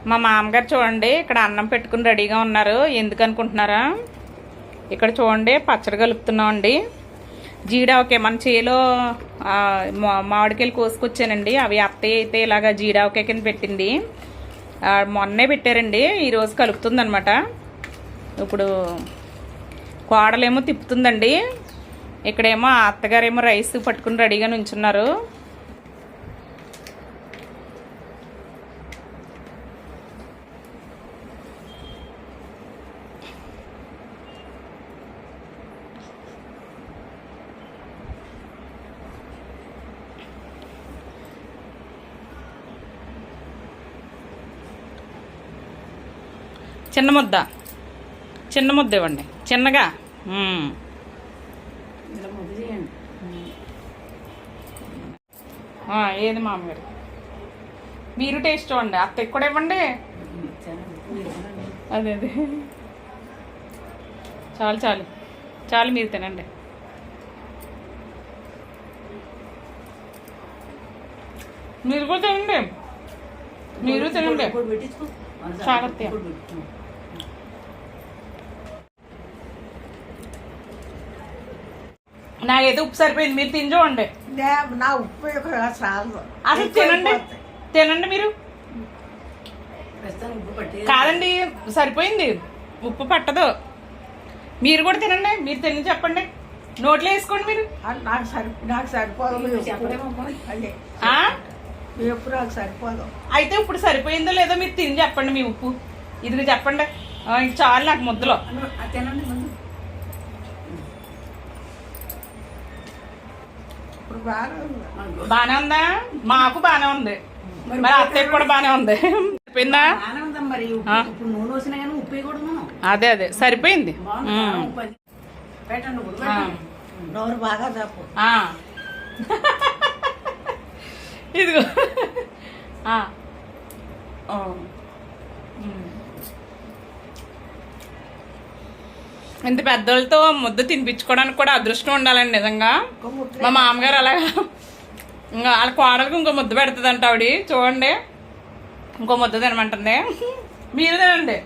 మా మామగారు చూడండి ఇక్కడ అన్నం పెట్టుకుని రెడీగా ఉన్నారు. ఎందుకు అనుకుంటున్నారా? ఇక్కడ చూడండి పచ్చడి కలుపుతున్నామండి. జీడావకాయ మన చేలో మామిడికాయలు కోసుకొచ్చానండి. అవి అత్తయ్య అయితే ఇలాగా జీడావకాయ కింద పెట్టింది. మొన్నే పెట్టారండి. ఈరోజు కలుపుతుంది అనమాట. ఇప్పుడు కోడలేమో తిప్పుతుందండి. ఇక్కడేమో అత్తగారేమో రైస్ పట్టుకుని రెడీగా నుంచున్నారు. చిన్న ముద్ద ఇవ్వండి, చిన్నగా. ఏది మామగారు, మీరు టేస్ట్ చూడండి. అత్తకి కూడా ఇవ్వండి. అదే అదే చాలు చాలు చాలు, మీరు తినండి. మీరు కూడా తినండి, మీరు తినండి. జాగ్రత్త. నాకైతే ఉప్పు సరిపోయింది. మీరు తిని చూడండి. నా ఉప్పు అసలు తినండి, తినండి మీరు. కాదండి, సరిపోయింది. ఉప్పు పట్టదు. మీరు కూడా తినండి. మీరు తిని చెప్పండి, నోట్లో వేసుకోండి. మీరు నాకు సరిపోదు ఎప్పుడు నాకు సరిపోదు. అయితే ఇప్పుడు సరిపోయిందో లేదో మీరు తిని చెప్పండి. మీ ఉప్పు ఇదిగా చెప్పండి. చాలు నాకు ముద్దలో. తినండి. బానే ఉందా? మాకు బానే ఉంది. మరి అత్తయ్య కూడా బానే ఉంది. సరిపోయిందా? అదే అదే సరిపోయింది. ఇదిగో ఇంత పెద్దోళ్ళతో ముద్ద తినిపించుకోవడానికి కూడా అదృష్టం ఉండాలండి నిజంగా. మా మామగారు అలాగా ఇంకా వాళ్ళ కోడలకు ఇంకో ముద్ద పెడుతుందంట ఆవిడ. చూడండి, ఇంకో ముద్ద తినమంటుంది. మీరు తినండి.